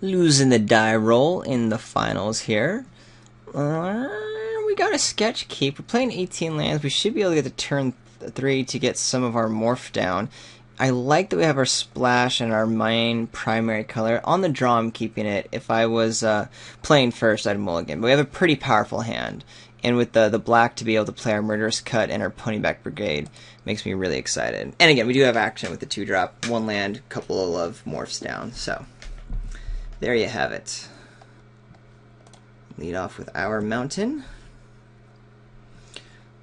Losing the die roll in the finals here. We got a sketch keep. We're playing 18 lands. We should be able to get to turn 3 to get some of our morph down. I like that we have our splash and our main primary color. On the draw, I'm keeping it. If I was playing first, I'd mulligan. But we have a pretty powerful hand. And with the black to be able to play our Murderous Cut and our Ponyback Brigade makes me really excited. And again, we do have action with the 2-drop. 1 land, couple of morphs down. So, there you have it. Lead off with our mountain.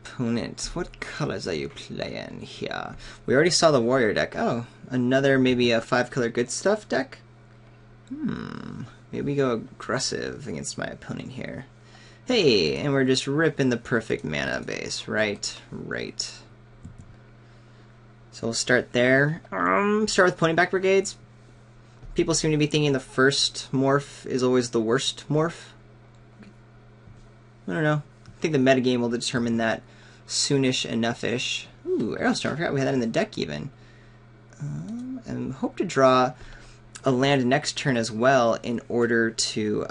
Opponent, what colors are you playing here? We already saw the warrior deck. Oh, another maybe a 5-color good stuff deck? Maybe we go aggressive against my opponent here. Hey, and we're just ripping the perfect mana base. Right. So we'll start there. Start with Ponyback Brigades. People seem to be thinking the first morph is always the worst morph. I don't know. I think the metagame will determine that soonish enough-ish. Ooh, Aerostorm. I forgot we had that in the deck even. And hope to draw a land next turn as well in order to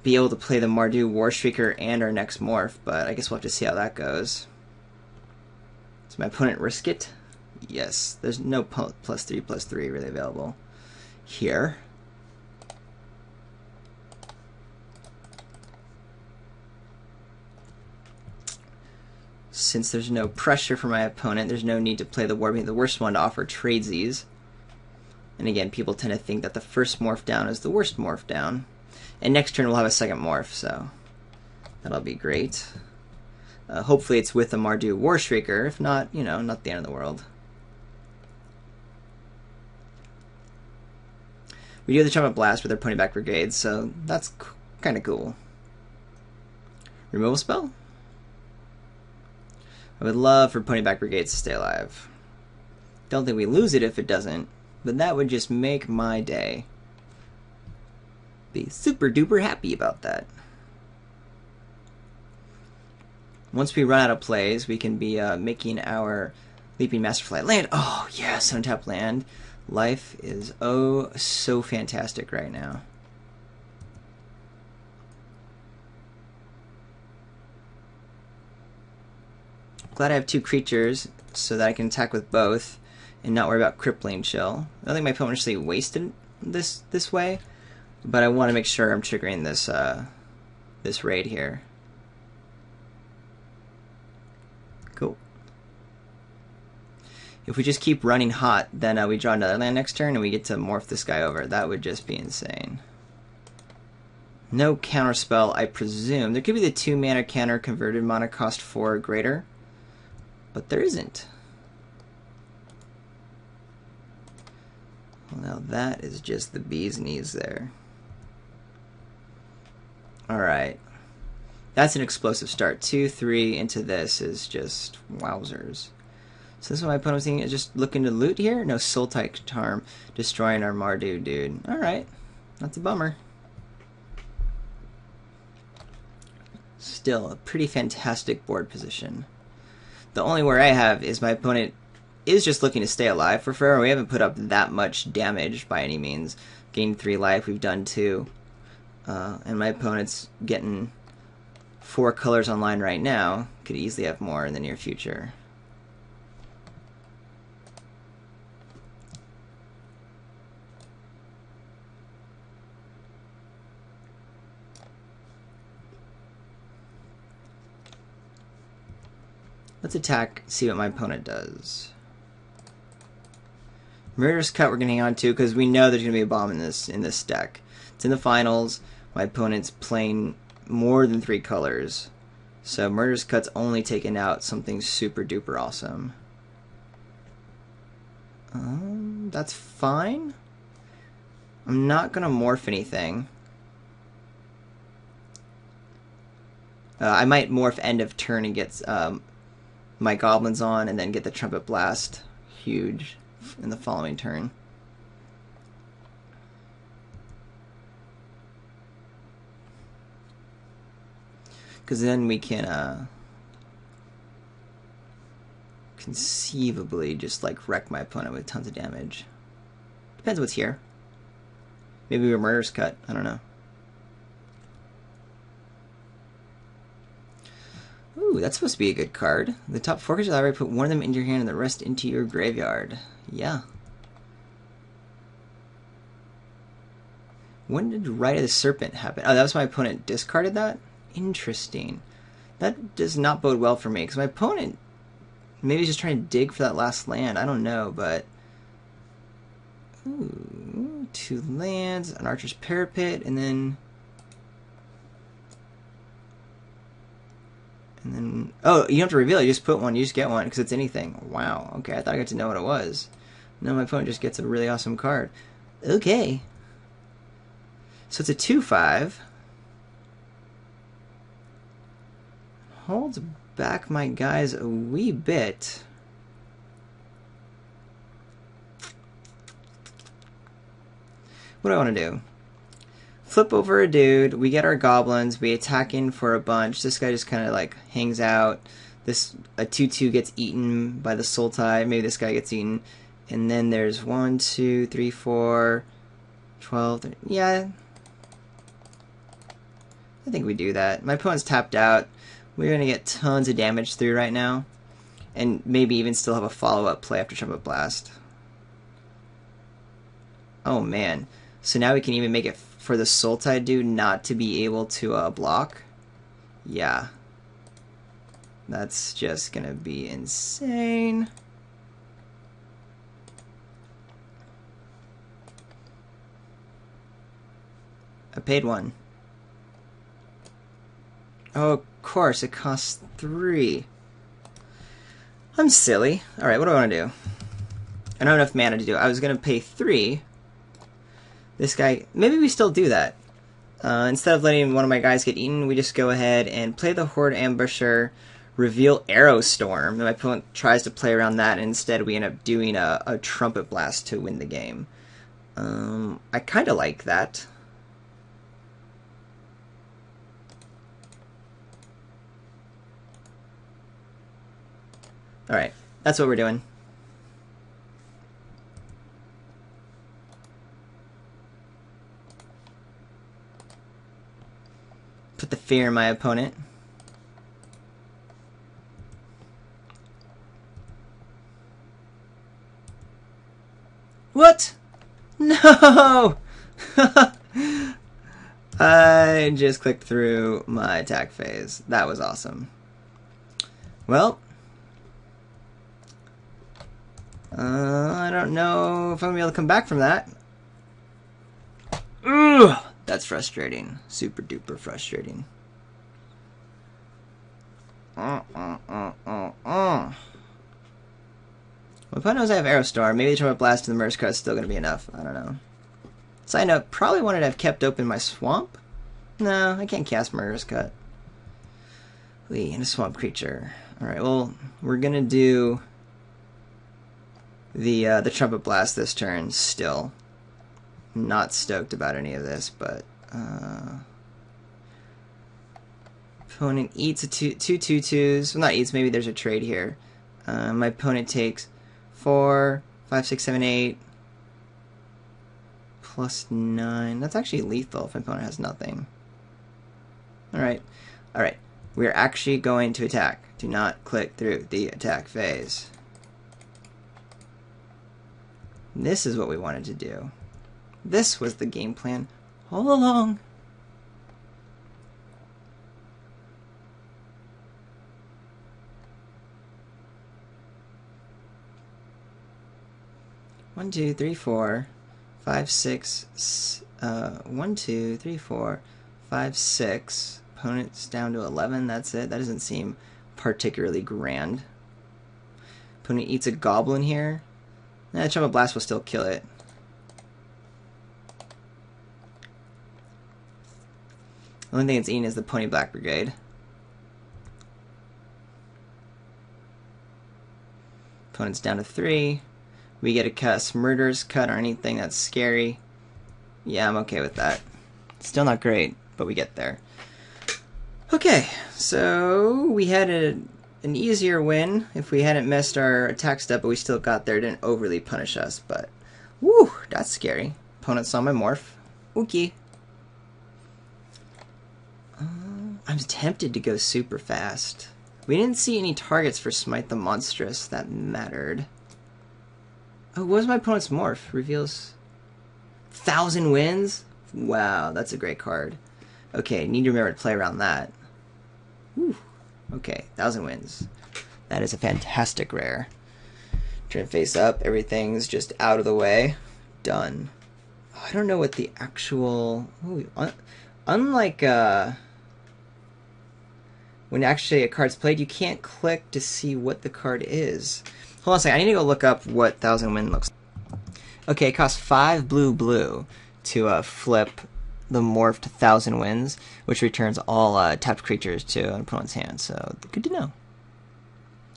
be able to play the Mardu Warshrieker and our next morph, but I guess we'll have to see how that goes. Does my opponent risk it? Yes. There's no +3/+3 really available here. Since there's no pressure for my opponent, there's no need to play the Warbeam, the worst one to offer tradesies. And again, people tend to think that the first morph down is the worst morph down. And next turn we'll have a second morph, so that'll be great. Hopefully it's with a Mardu Warshrieker. If not, you know, not the end of the world. We do have the Trumpet Blast with our Ponyback Brigade, so that's kind of cool. Removal spell? I would love for Ponyback Brigades to stay alive. Don't think we lose it if it doesn't, but that would just make my day. Be super duper happy about that. Once we run out of plays, we can be making our Leaping Masterfly land. Oh yes, untap land. Life is oh so fantastic right now. Glad I have 2 creatures so that I can attack with both and not worry about crippling chill. I don't think my opponent actually wasted this way, but I want to make sure I'm triggering this this raid here. Cool. If we just keep running hot, then we draw another land next turn and we get to morph this guy over. That would just be insane. No counterspell, I presume. There could be the 2 mana counter converted mana cost 4 or greater, but there isn't. Well, now that is just the bee's knees there. Alright. That's an explosive start. 2-3 into this is just wowzers. So this is what my opponent was thinking, is just looking to loot here? No, Soul-type Charm, destroying our Mardu dude. Alright. That's a bummer. Still, a pretty fantastic board position. The only worry I have is my opponent is just looking to stay alive for forever. We haven't put up that much damage by any means. Gained 3 life, we've done 2. And my opponent's getting 4 colors online right now. Could easily have more in the near future. Let's attack, see what my opponent does. Murderous Cut we're going to hang on to because we know there's going to be a bomb in this deck. It's in the finals. My opponent's playing more than 3 colors. So Murderous Cut's only taking out something super duper awesome. That's fine. I'm not going to morph anything. I might morph end of turn and get my goblins on and then get the Trumpet Blast huge in the following turn. Because then we can conceivably just like wreck my opponent with tons of damage. Depends what's here. Maybe we were Murder's Cut. I don't know. Ooh, that's supposed to be a good card. The top 4 cards of the library, put one of them into your hand and the rest into your graveyard. Yeah. When did Rite of the Serpent happen? Oh, that was my opponent discarded that? Interesting. That does not bode well for me, because my opponent maybe he's just trying to dig for that last land. I don't know, but... Ooh, 2 lands, an Archer's Parapet, and then... Oh, you don't have to reveal it. You just put one. You just get one, because it's anything. Wow. Okay, I thought I got to know what it was. No, my opponent just gets a really awesome card. Okay. So it's a 2/5. Holds back my guys a wee bit. What do I want to do? Flip over a dude, we get our goblins, we attack in for a bunch. This guy just kind of like hangs out. A 2/2 gets eaten by the Soul Tide. Maybe this guy gets eaten. And then there's 1, 2, 3, 4, 12. Yeah. I think we do that. My opponent's tapped out. We're going to get tons of damage through right now. And maybe even still have a follow-up play after Trumpet Blast. Oh man. So now we can even make it for the Soul Tide dude not to be able to block. Yeah. That's just gonna be insane. I paid 1. Oh, of course, it costs 3. I'm silly. Alright, what do I want to do? I don't have enough mana to do it. I was gonna pay 3. This guy, maybe we still do that. Instead of letting one of my guys get eaten, we just go ahead and play the Horde Ambusher, reveal Arrow Storm. And my opponent tries to play around that, and instead we end up doing a Trumpet Blast to win the game. I kind of like that. Alright, that's what we're doing. Put the fear in my opponent. What? No! I just clicked through my attack phase. That was awesome. Well, I don't know if I'm going to be able to come back from that. Ugh! That's frustrating. Super duper frustrating. My opponent knows I have Aerostar. Maybe the Trumpet Blast and the Merge Cut is still going to be enough. I don't know. Side note, probably wanted to have kept open my Swamp. No, I can't cast Murder's Cut. Wait, and a Swamp Creature. Alright, well, we're going to do the Trumpet Blast this turn still. Not stoked about any of this, but opponent eats two 2/2s. Well, not eats, maybe there's a trade here. My opponent takes 4, 5, 6, 7, 8 plus 9. That's actually lethal if my opponent has nothing. Alright. Alright. We're actually going to attack. Do not click through the attack phase. This is what we wanted to do. This was the game plan all along. One, two, three, four, 5, 6. 1, 2, 3, 4, 5, 6. Opponent's down to 11. That's it. That doesn't seem particularly grand. Opponent eats a goblin here. Nah, Trumpet Blast will still kill it. The only thing it's eating is the Pony Black Brigade. Opponent's down to 3. We get a cast Murder's Cut or anything that's scary. Yeah, I'm okay with that. Still not great, but we get there. Okay, so we had an easier win if we hadn't messed our attack step, but we still got there. It didn't overly punish us, but woo, that's scary. Opponent saw my morph. Okay. I'm tempted to go super fast. We didn't see any targets for Smite the Monstrous that mattered. Oh, what was my opponent's morph? Reveals 1,000 wins? Wow, that's a great card. Okay, need to remember to play around that. Whew. Okay, 1,000 wins. That is a fantastic rare. Turn face up, everything's just out of the way. Done. Oh, I don't know what the actual... Ooh, unlike... when actually a card's played, you can't click to see what the card is. Hold on a second, I need to go look up what 1,000 Win looks like. Okay, it costs 5 blue to flip the morphed 1,000 Wins, which returns all tapped creatures to an opponent's hand, so good to know.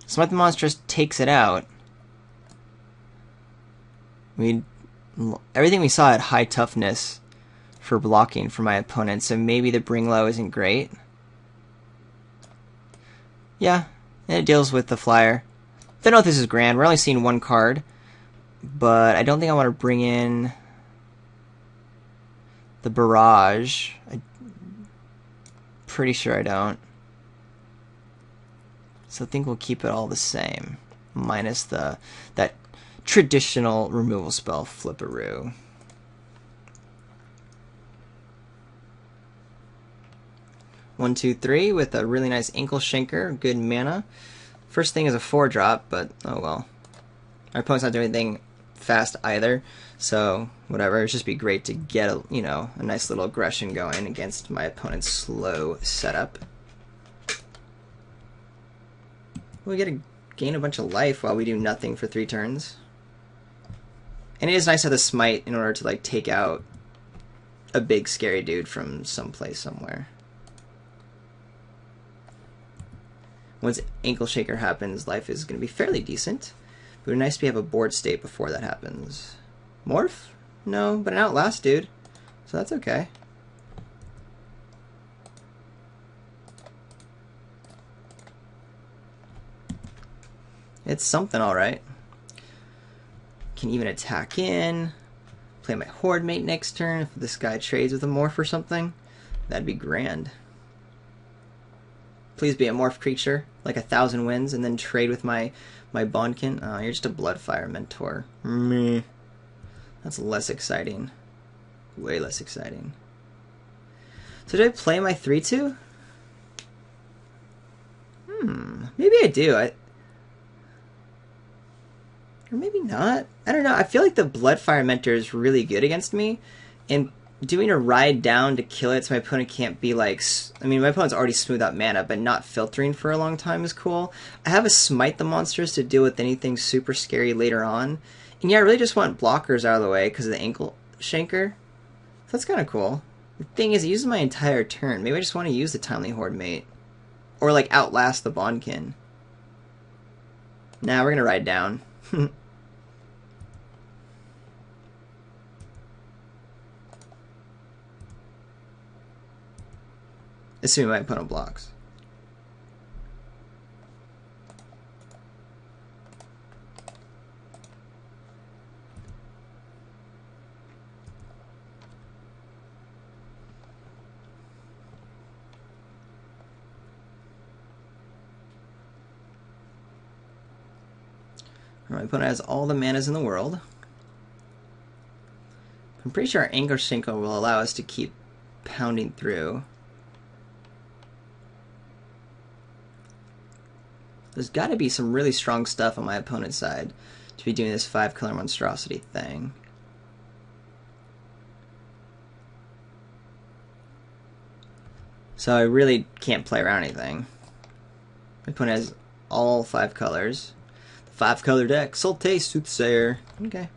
Smite the Monstrous takes it out. Everything we saw had high toughness for blocking for my opponent, so maybe the Bring Low isn't great. Yeah, and it deals with the flyer. Don't know if this is grand. We're only seeing one card, but I don't think I want to bring in the barrage. I'm pretty sure I don't. So I think we'll keep it all the same, minus that traditional removal spell, Flipperoo. One, two, three with a really nice Ankle Shanker, good mana. First thing is a 4-drop, but oh well. Our opponent's not doing anything fast either, so whatever. It'd just be great to get a nice little aggression going against my opponent's slow setup. We get to gain a bunch of life while we do nothing for 3 turns. And it is nice to have the Smite in order to take out a big scary dude from someplace somewhere. Once Ankle Shaker happens, life is going to be fairly decent. But it would be nice to have a board state before that happens. Morph? No, but an Outlast dude. So that's okay. It's something alright. Can even attack in. Play my Horde Mate next turn. If this guy trades with a Morph or something, that'd be grand. Please be a Morph creature, like 1,000 Wins, and then trade with my Bondkin. Oh, you're just a Bloodfire Mentor. Meh. That's less exciting. Way less exciting. So did I play my 3-2? Maybe I do. Or maybe not. I don't know. I feel like the Bloodfire Mentor is really good against me, and doing a ride down to kill it so my opponent can't be my opponent's already smoothed out mana, but not filtering for a long time is cool. I have a Smite the Monsters to deal with anything super scary later on. And yeah, I really just want blockers out of the way because of the Ankle Shanker. So that's kind of cool. The thing is, it uses my entire turn. Maybe I just want to use the Timely Horde Mate. Or Outlast the Bondkin. Nah, we're going to ride down. Assuming my opponent blocks. My opponent has all the manas in the world. I'm pretty sure our Ankle Shanker will allow us to keep pounding through. There's got to be some really strong stuff on my opponent's side to be doing this 5-color monstrosity thing. So I really can't play around anything. My opponent has all 5 colors. The 5-color deck. Solte Soothsayer. Okay.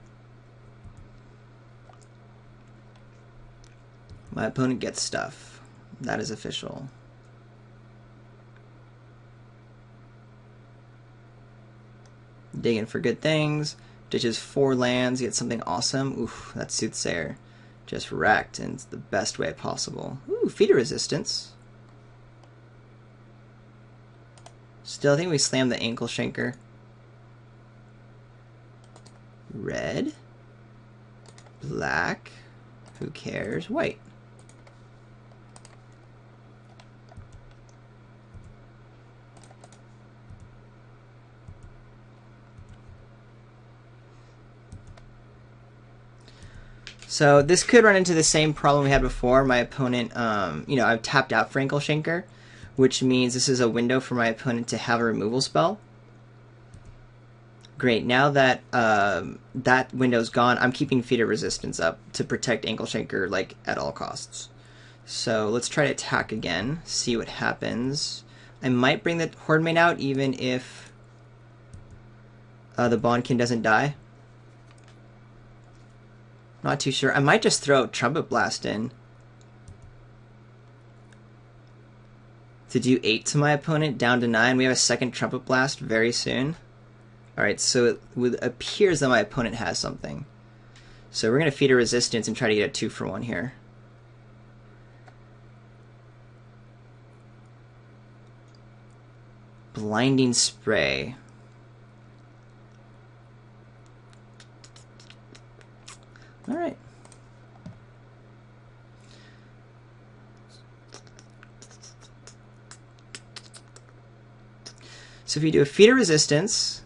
My opponent gets stuff. That is official. Digging for good things. Ditches 4 lands, get something awesome. Oof, that Soothsayer just wrecked in the best way possible. Ooh, Feeder Resistance. Still, I think we slammed the Ankle Shanker. Red. Black. Who cares? White. So this could run into the same problem we had before. My opponent, I've tapped out for Ankle Shanker, which means this is a window for my opponent to have a removal spell. Great, now that that window's gone, I'm keeping Feeder Resistance up to protect Ankle Shanker, like, at all costs. So let's try to attack again, see what happens. I might bring the Hordemaid out even if the Bondkin doesn't die. Not too sure. I might just throw Trumpet Blast in to do 8 to my opponent, down to 9. We have a second Trumpet Blast very soon. Alright, so it appears that my opponent has something. So we're going to feed a Resistance and try to get a 2-for-1 here. Blinding Spray. Alright. So if you do a Feeder Resistance,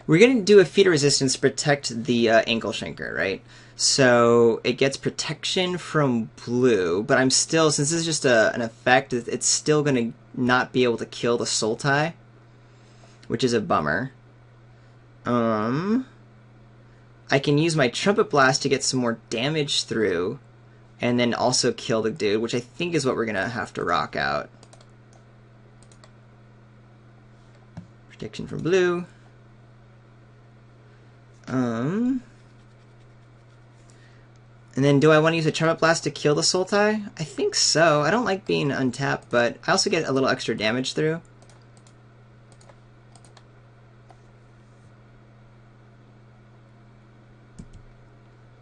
we're going to do a Feeder Resistance to protect the Ankle Shanker, right? So it gets protection from blue, but I'm still, since this is just an effect, it's still going to not be able to kill the Sultai, which is a bummer. I can use my Trumpet Blast to get some more damage through, and then also kill the dude, which I think is what we're going to have to rock out. Protection from blue. And then do I want to use a Trumpet Blast to kill the Sultai? I think so. I don't like being untapped, but I also get a little extra damage through.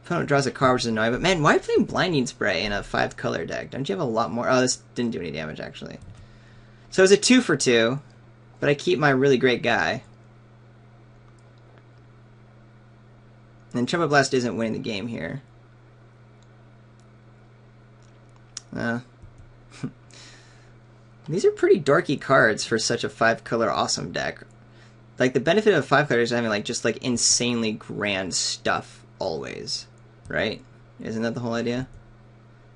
Opponent draws a card, which is annoying, but man, why playing Blinding Spray in a 5-color deck? Don't you have a lot more? Oh, this didn't do any damage, actually. So it's a 2-for-2, but I keep my really great guy. And Trumpet Blast isn't winning the game here. These are pretty dorky cards for such a 5-color awesome deck. Like, the benefit of 5 colors is having, like, just, like, insanely grand stuff always. Right? Isn't that the whole idea?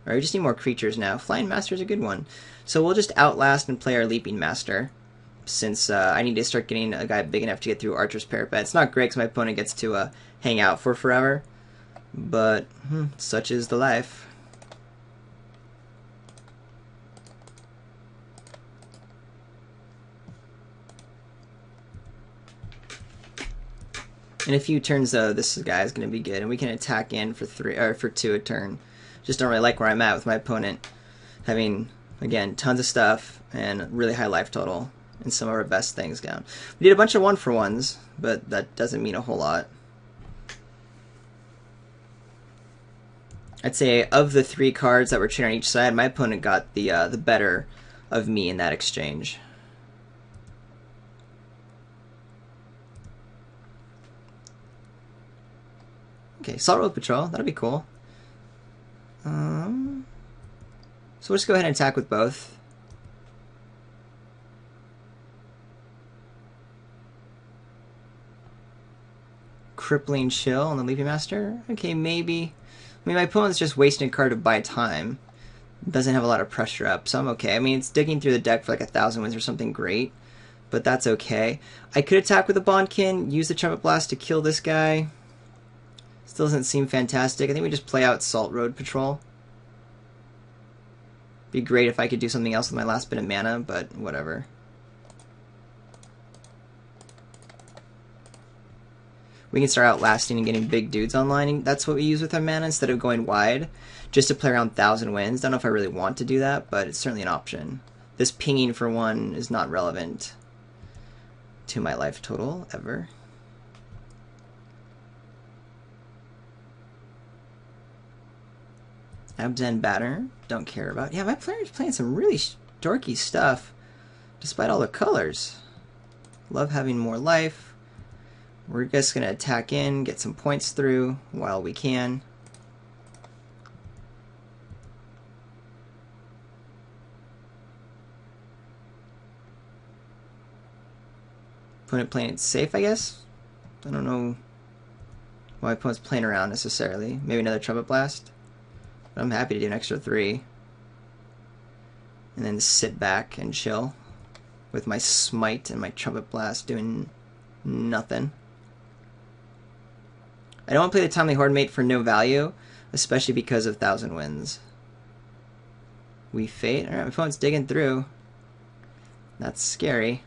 Alright, we just need more creatures now. Flying Master is a good one. So we'll just Outlast and play our Leaping Master, since I need to start getting a guy big enough to get through Archer's Parapet. It's not great because my opponent gets to hang out for forever, but such is the life. In a few turns, though, this guy is going to be good, and we can attack in for 3 or for 2 a turn. Just don't really like where I'm at with my opponent having, again, tons of stuff and really high life total, and some of our best things down. We did a bunch of 1-for-1s, but that doesn't mean a whole lot. I'd say of the 3 cards that were traded on each side, my opponent got the better of me in that exchange. Okay, Salt Road Patrol, that'll be cool. So we'll just go ahead and attack with both. Crippling Chill on the Leaping Master. Okay, maybe. I mean, my opponent's just wasting a card to buy time. Doesn't have a lot of pressure up, so I'm okay. I mean, it's digging through the deck for like 1,000 wins or something great, but that's okay. I could attack with a Bondkin, use the Trumpet Blast to kill this guy. Still doesn't seem fantastic. I think we just play out Salt Road Patrol. Be great if I could do something else with my last bit of mana, but whatever. We can start outlasting and getting big dudes online, and that's what we use with our mana instead of going wide, just to play around 1,000 wins. Don't know if I really want to do that, but it's certainly an option. This pinging for 1 is not relevant to my life total, ever. Abden Batter, don't care about. Yeah, my player's playing some really dorky stuff, despite all the colors. Love having more life. We're just going to attack in, get some points through while we can. Opponent playing it safe, I guess? I don't know why opponent's playing around necessarily. Maybe another Trumpet Blast. But I'm happy to do an extra 3. And then sit back and chill with my Smite and my Trumpet Blast doing nothing. I don't want to play the Timely Horde Mate for no value, especially because of Thousand Winds. We Fate. Alright, my opponent's digging through. That's scary.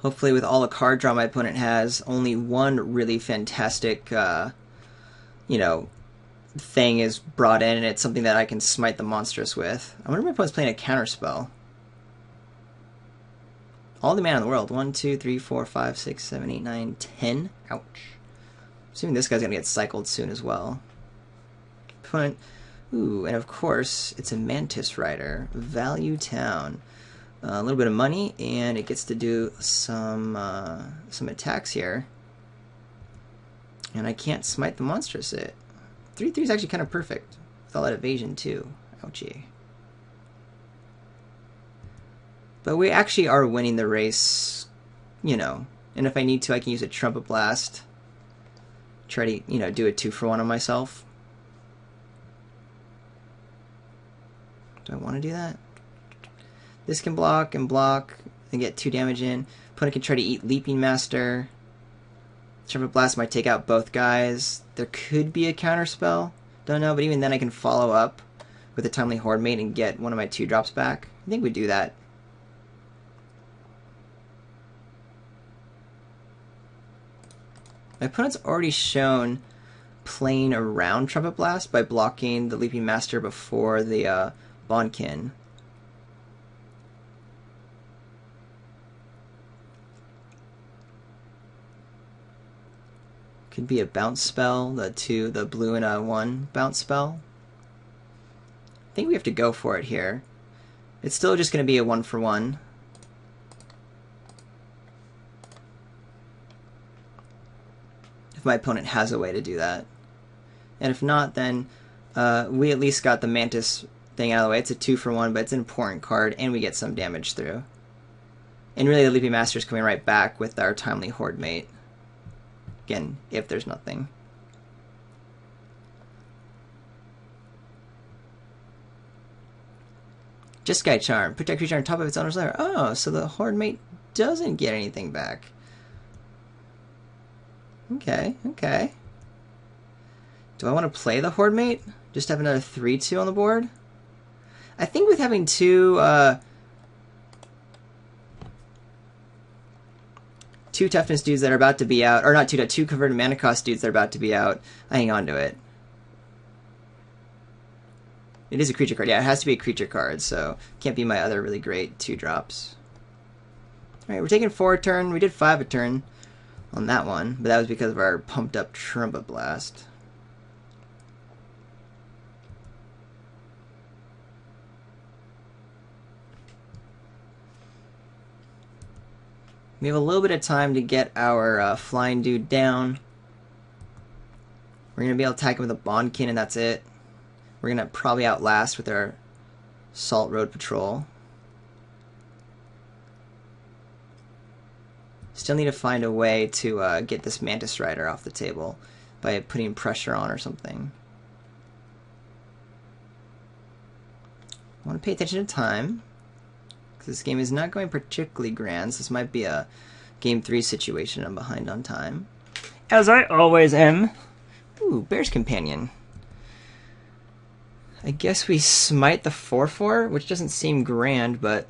Hopefully with all the card draw my opponent has, only one really fantastic, you know, thing is brought in, and it's something that I can smite the monstrous with. I wonder if my opponent's playing a counterspell. All the mana in the world. 1, 2, 3, 4, 5, 6, 7, 8, 9, 10. Ouch. Assuming this guy's going to get cycled soon as well. Opponent. Ooh, and of course, it's a Mantis Rider. Value Town. A little bit of money, and it gets to do some attacks here. And I can't smite the monstrous. 3/3 is actually kind of perfect. With all that evasion, too. Ouchie. But we actually are winning the race, you know. And if I need to, I can use a Trumpet Blast. Try to, you know, do a 2-for-1 on myself. Do I want to do that? This can block and block and get 2 damage in. Opponent can try to eat Leaping Master. Trumpet Blast might take out both guys. There could be a counterspell. Don't know, but even then I can follow up with a Timely Horde Mate and get one of my 2-drops back. I think we do that. My opponent's already shown playing around Trumpet Blast by blocking the Leaping Master before the Bondkin. Could be a bounce spell, the blue and a 1 bounce spell. I think we have to go for it here. It's still just going to be a 1-for-1. If my opponent has a way to do that. And if not, then we at least got the Mantis thing out of the way. It's a 2-for-1, but it's an important card, and we get some damage through. And really, the Leaping Master is coming right back with our Timely Horde Mate. Again, if there's nothing. Just Sky Charm. Protect creature on top of its owner's lair. Oh, so the Horde Mate doesn't get anything back. Okay, okay. Do I want to play the Horde Mate? Just have another 3/2 on the board? I think with having 2 toughness dudes that are about to be out, or not 2 converted mana cost dudes that are about to be out, I hang on to it. It is a creature card. Yeah, it has to be a creature card, so it can't be my other really great 2-drops. Alright, we're taking 4 a turn. We did 5 a turn on that one, but that was because of our pumped up Trumpet Blast. We have a little bit of time to get our flying dude down. We're going to be able to attack him with a Bondkin, and that's it. We're going to probably outlast with our Salt Road Patrol. Still need to find a way to get this Mantis Rider off the table by putting pressure on or something. I want to pay attention to time. This game is not going particularly grand, so this might be a Game 3 situation. I'm behind on time. As I always am. Ooh, Bear's Companion. I guess we smite the 4/4, which doesn't seem grand, but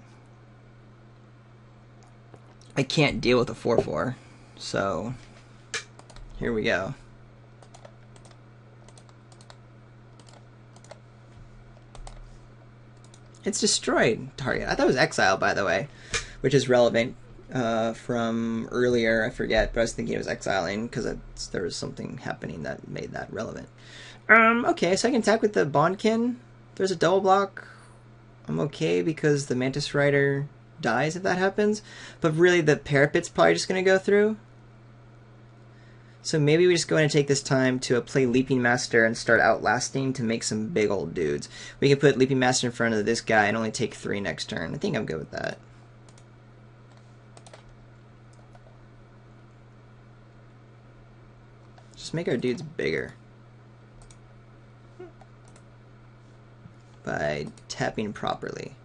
I can't deal with a 4/4. So, here we go. It's destroyed target. I thought it was exile, by the way, which is relevant from earlier. I forget, but I was thinking it was exiling because there was something happening that made that relevant. Okay, so I can attack with the Bondkin. There's a double block. I'm okay because the Mantis Rider dies if that happens. But really, the Parapet's probably just going to go through. So maybe we just go ahead and take this time to play Leaping Master and start outlasting to make some big old dudes. We can put Leaping Master in front of this guy and only take 3 next turn. I think I'm good with that. Just make our dudes bigger by tapping properly.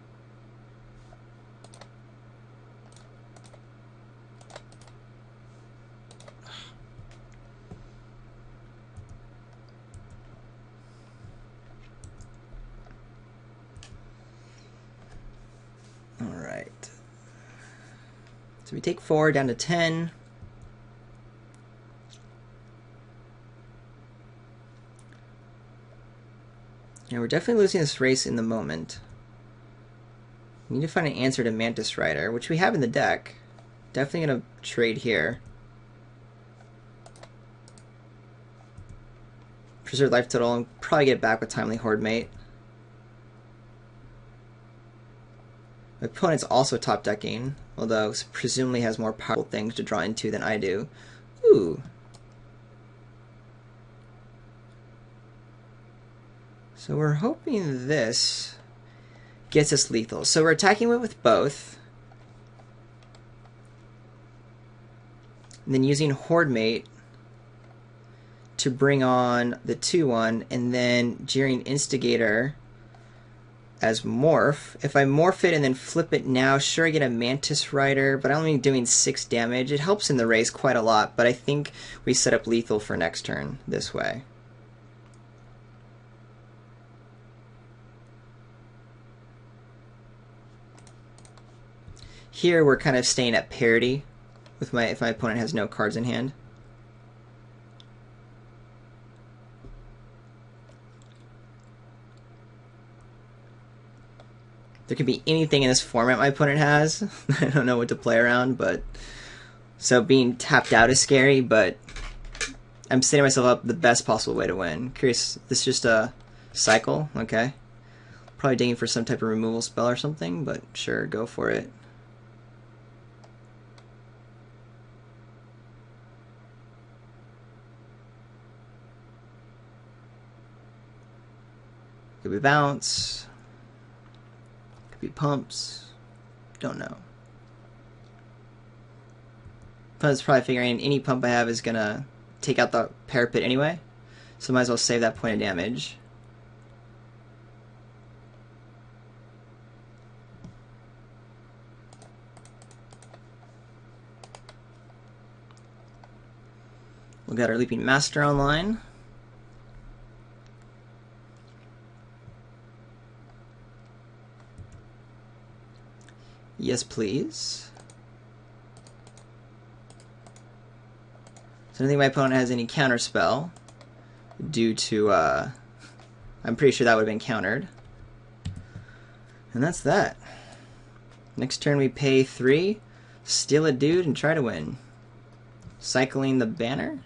Alright. So we take 4 down to 10. Yeah, we're definitely losing this race in the moment. We need to find an answer to Mantis Rider, which we have in the deck. Definitely going to trade here. Preserve life total and probably get back with Timely Horde Mate. My opponent's also top decking, although presumably has more powerful things to draw into than I do. Ooh. So we're hoping this gets us lethal. So we're attacking it with both. And then using Horde Mate to bring on the 2/1, and then Jeering Instigator as morph. If I morph it and then flip it now, sure, I get a Mantis Rider, but I'm only doing 6 damage. It helps in the race quite a lot, but I think we set up lethal for next turn this way. Here we're kind of staying at parity with if my opponent has no cards in hand. There could be anything in this format my opponent has. I don't know what to play around, but so being tapped out is scary, but I'm setting myself up the best possible way to win. Curious, this is just a cycle, okay. Probably digging for some type of removal spell or something, but sure, go for it. Could be bounce. Could be pumps. Don't know. Opponent's probably figuring any pump I have is gonna take out the Parapet anyway, so might as well save that point of damage. We got our Leaping Master online. Yes, please. So I don't think my opponent has any counter spell due to, I'm pretty sure that would have been countered. And that's that. Next turn we pay 3, steal a dude, and try to win. Cycling the banner.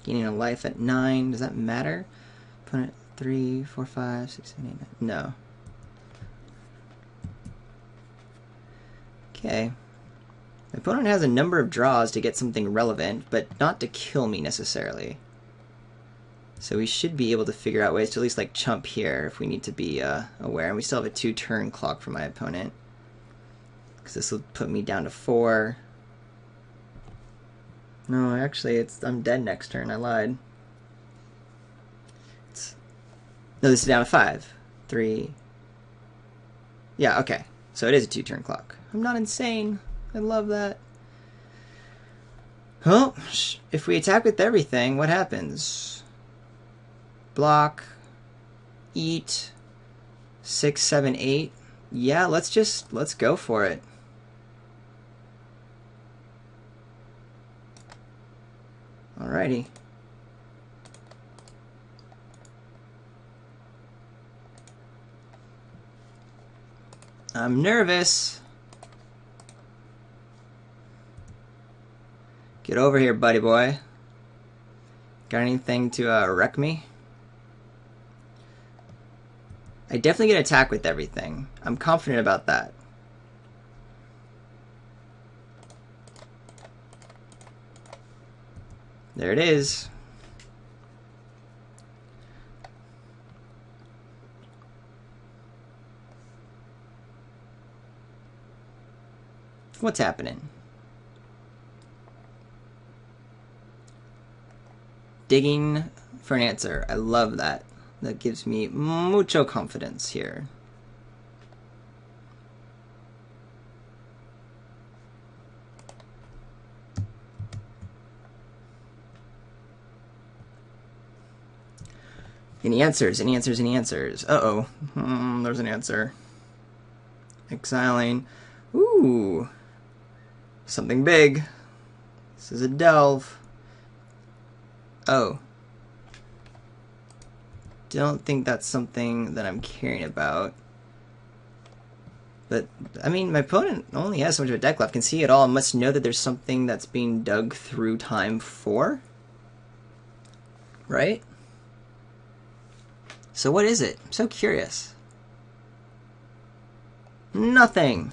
Gaining a life at 9. Does that matter? Opponent 3, 4, 5, 6, 7, 8, 9. No. Okay. My opponent has a number of draws to get something relevant, but not to kill me necessarily. So we should be able to figure out ways to at least like chump here if we need to be aware. And we still have a 2-turn clock for my opponent, because this will put me down to 4. No, actually, I'm dead next turn. I lied. No, this is down to 5. 3. Yeah, okay. So it is a 2-turn clock. I'm not insane. I love that. Well, if we attack with everything, what happens? Block. Eat. 6, 7, 8. Yeah, let's go for it. Alrighty. I'm nervous. Get over here, buddy boy. Got anything to wreck me? I definitely get attack with everything. I'm confident about that. There it is. What's happening? Digging for an answer. I love that. That gives me mucho confidence here. Any answers? Any answers? Any answers? Uh-oh. There's an answer. Exiling. Ooh. Something big. This is a delve. Oh. Don't think that's something that I'm caring about. But, I mean, my opponent only has so much of a deck left. Can see it all and must know that there's something that's being dug through time for. Right? So what is it? I'm so curious. Nothing.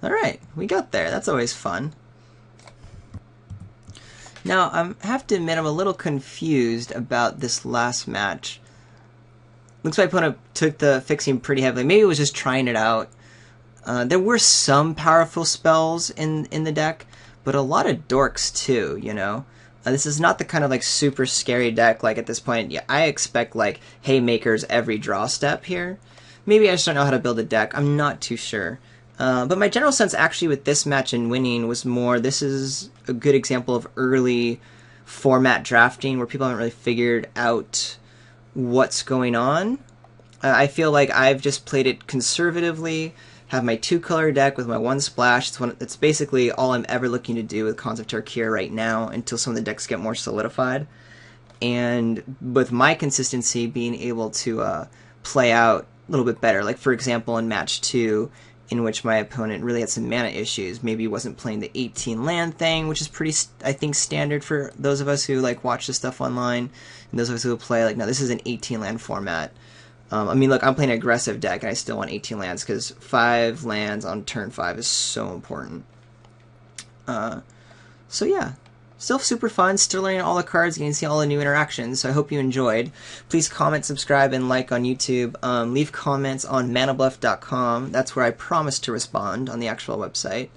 Alright, we got there. That's always fun. Now, I have to admit I'm a little confused about this last match. Looks like my opponent took the fixing pretty heavily. Maybe it was just trying it out. There were some powerful spells in the deck, but a lot of dorks too, you know? This is not the kind of like super scary deck. Like at this point, yeah, I expect like haymakers every draw step here. Maybe I just don't know how to build a deck. I'm not too sure. But my general sense actually with this match and winning was more, this is a good example of early format drafting where people haven't really figured out what's going on. I feel like I've just played it conservatively, have my 2-color deck with my 1 splash. It's basically all I'm ever looking to do with Cons of Tarkir right now until some of the decks get more solidified. And with my consistency being able to play out a little bit better. Like for example in match 2, in which my opponent really had some mana issues. Maybe he wasn't playing the 18 land thing, which is pretty, I think, standard for those of us who like watch this stuff online, and those of us who play like, no, this is an 18 land format. I mean, look, I'm playing an aggressive deck, and I still want 18 lands because 5 lands on turn 5 is so important. So yeah, still super fun, still learning all the cards, getting to see all the new interactions, so I hope you enjoyed. Please comment, subscribe, and like on YouTube. Leave comments on manabluff.com. That's where I promise to respond on the actual website.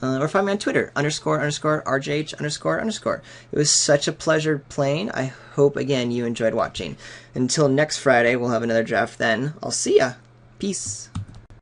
Or find me on Twitter, __RJH___. It was such a pleasure playing. I hope, again, you enjoyed watching. Until next Friday, we'll have another draft then. I'll see ya. Peace.